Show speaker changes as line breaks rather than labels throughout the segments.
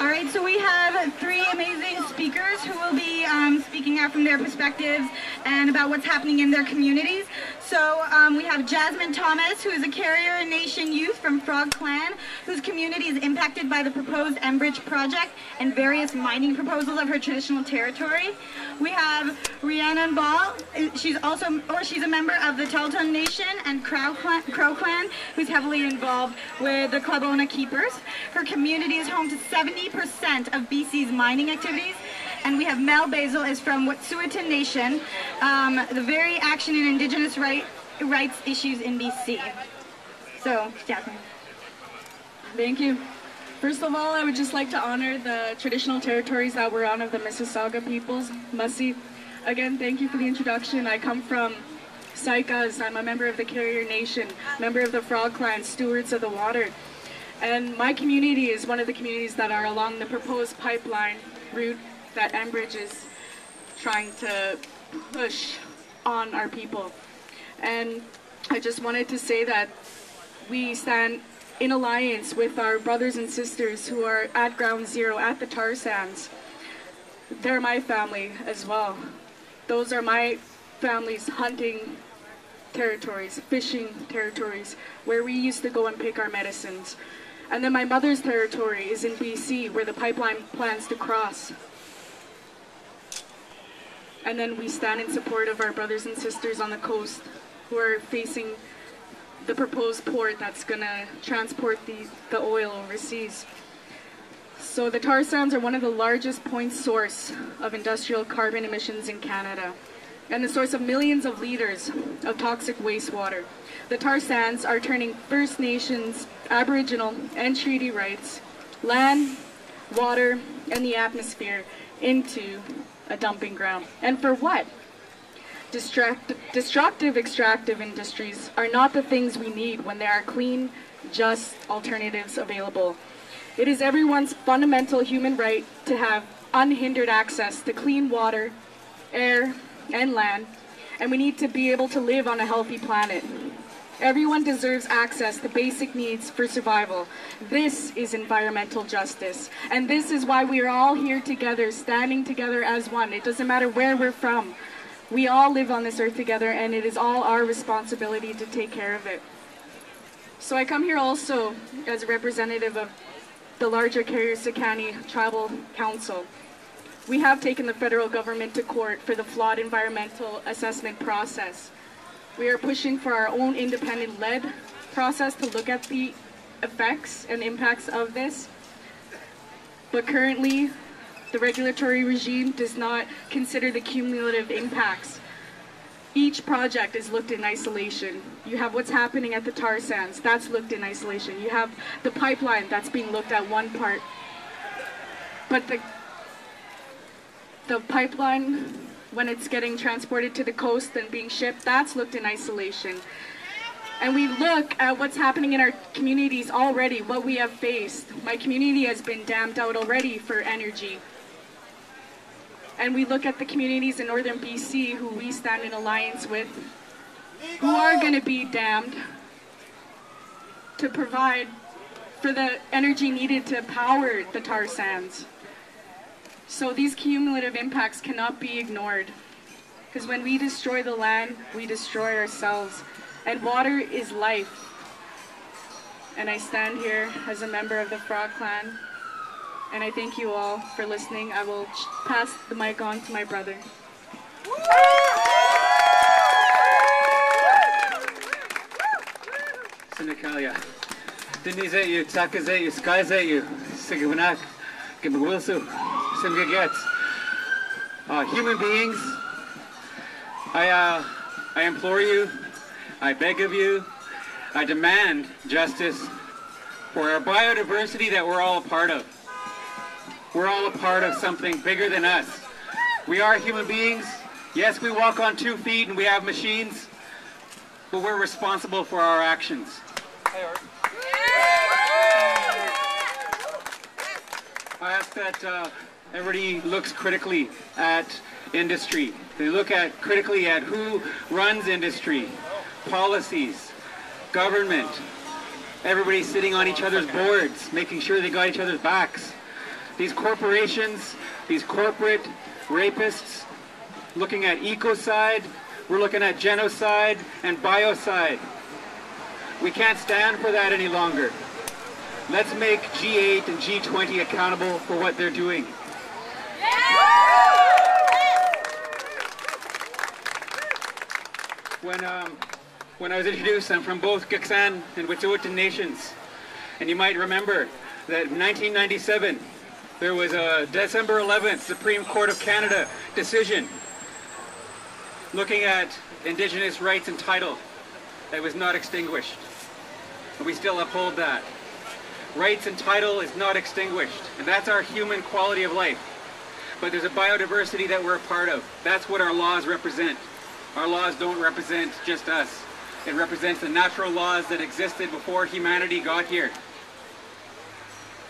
All right, so we have three amazing speakers who will be speaking out from their perspectives and about what's happening in their communities. So we have Jasmine Thomas, who is a Carrier Nation youth from Frog Clan, whose community is impacted by the proposed Enbridge project and various mining proposals of her traditional territory. We have Rhiannon Ball. She's a member of the Tahltan Nation and Crow Clan, who's heavily involved with the Klabona Keepers. Her community is home to 70% of BC's mining activities. And we have Mel Basil is from Wet'suwet'en Nation, the very action in Indigenous rights issues in BC. So, Jasmine.
Thank you. First of all, I would just like to honor the traditional territories that we're on of the Mississauga peoples, Mussy. Again, thank you for the introduction. I come from Saikas. I'm a member of the Carrier Nation, member of the Frog Clan, stewards of the water. And my community is one of the communities that are along the proposed pipeline route that Enbridge is trying to push on our people. And I just wanted to say that we stand in alliance with our brothers and sisters who are at ground zero at the tar sands. They're my family as well. Those are my family's hunting territories, fishing territories, where we used to go and pick our medicines. And then my mother's territory is in BC, where the pipeline plans to cross. And then we stand in support of our brothers and sisters on the coast who are facing the proposed port that's going to transport the oil overseas. So the tar sands are one of the largest point source of industrial carbon emissions in Canada and the source of millions of liters of toxic wastewater. The tar sands are turning First Nations, Aboriginal, and treaty rights, land, water, and the atmosphere into a dumping ground. And for what? Destructive extractive industries are not the things we need when there are clean, just alternatives available. It is everyone's fundamental human right to have unhindered access to clean water, air, and land, and we need to be able to live on a healthy planet. Everyone deserves access to basic needs for survival. This is environmental justice, and this is why we are all here together, standing together as one. It doesn't matter where we're from. We all live on this earth together, and it is all our responsibility to take care of it. So I come here also as a representative of the larger Carrier-Sekani Tribal Council. We have taken the federal government to court for the flawed environmental assessment process. We are pushing for our own independent-led process to look at the effects and impacts of this. But currently, the regulatory regime does not consider the cumulative impacts. Each project is looked in isolation. You have what's happening at the tar sands, that's looked in isolation. You have the pipeline that's being looked at one part. But the pipeline, when it's getting transported to the coast and being shipped, that's looked in isolation. And we look at what's happening in our communities already, what we have faced. My community has been dammed out already for energy. And we look at the communities in northern BC who we stand in alliance with, who are going to be dammed to provide for the energy needed to power the tar sands. So these cumulative impacts cannot be ignored, because when we destroy the land, we destroy ourselves. And water is life. And I stand here as a member of the Frog Clan, and I thank you all for listening. I will pass the mic on to my brother.
Sinakalia. Dinizeyu, Takazeyu, Skyzeyu, Sigawanak, Gimawilsu, Simgaget. Human beings, I implore you, I beg of you, I demand justice for our biodiversity that we're all a part of. We're all a part of something bigger than us. We are human beings. Yes, we walk on 2 feet and we have machines, but we're responsible for our actions. I ask that everybody looks critically at industry. They look critically at who runs industry, policies, government, everybody sitting on each other's boards, making sure they got each other's backs. These corporations, these corporate rapists, looking at ecocide, we're looking at genocide and biocide. We can't stand for that any longer. Let's make G8 and G20 accountable for what they're doing. When I was introduced, I'm from both Gitxsan and Wet'suwet'en nations. And you might remember that in 1997, there was a December 11th Supreme Court of Canada decision looking at Indigenous rights and title that was not extinguished. And we still uphold that. Rights and title is not extinguished, and that's our human quality of life. But there's a biodiversity that we're a part of. That's what our laws represent. Our laws don't represent just us. It represents the natural laws that existed before humanity got here.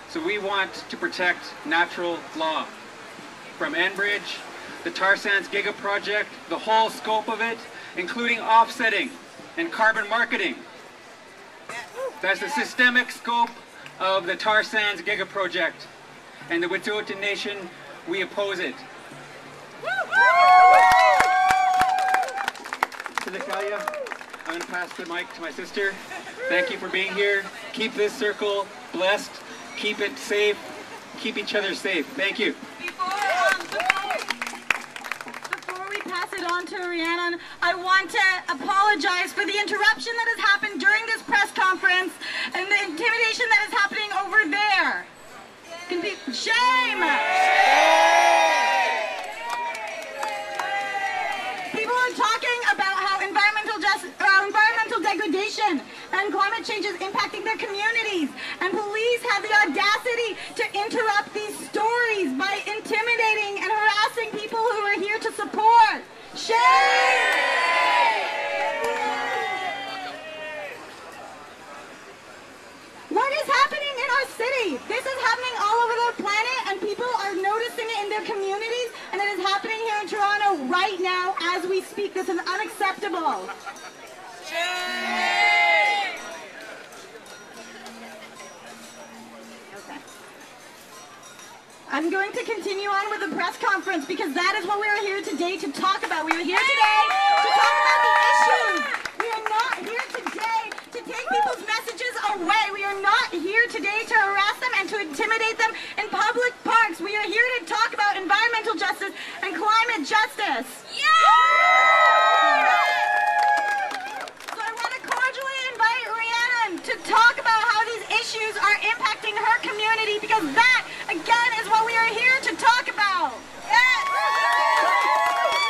So we want to protect natural law. From Enbridge, the tar sands giga project, the whole scope of it, including offsetting and carbon marketing. That's the systemic scope of the tar sands giga project. And the Wet'suwet'en Nation, we oppose it. To Natalia, I'm going to pass the mic to my sister. Thank you for being here. Keep this circle blessed. Keep it safe. Keep each other safe. Thank you.
Before we pass it on to Rhiannon, I want to apologize for the interruption that has happened during this press conference and the intimidation that is happening over there. Shame! People are talking about how environmental degradation and climate change is impacting their communities, and police have the audacity to interrupt these stories by intimidating and harassing people who are here to support. Shame! What is happening in our city? This is happening all over the planet, and people are noticing it in their communities, and it is happening here in Toronto right now as we speak. This is unacceptable. Okay. I'm going to continue on with the press conference because that is what we are here today to talk about. We are here today to talk about the issues. We are not here today to take people's messages away. We are not here today to harass them and to intimidate them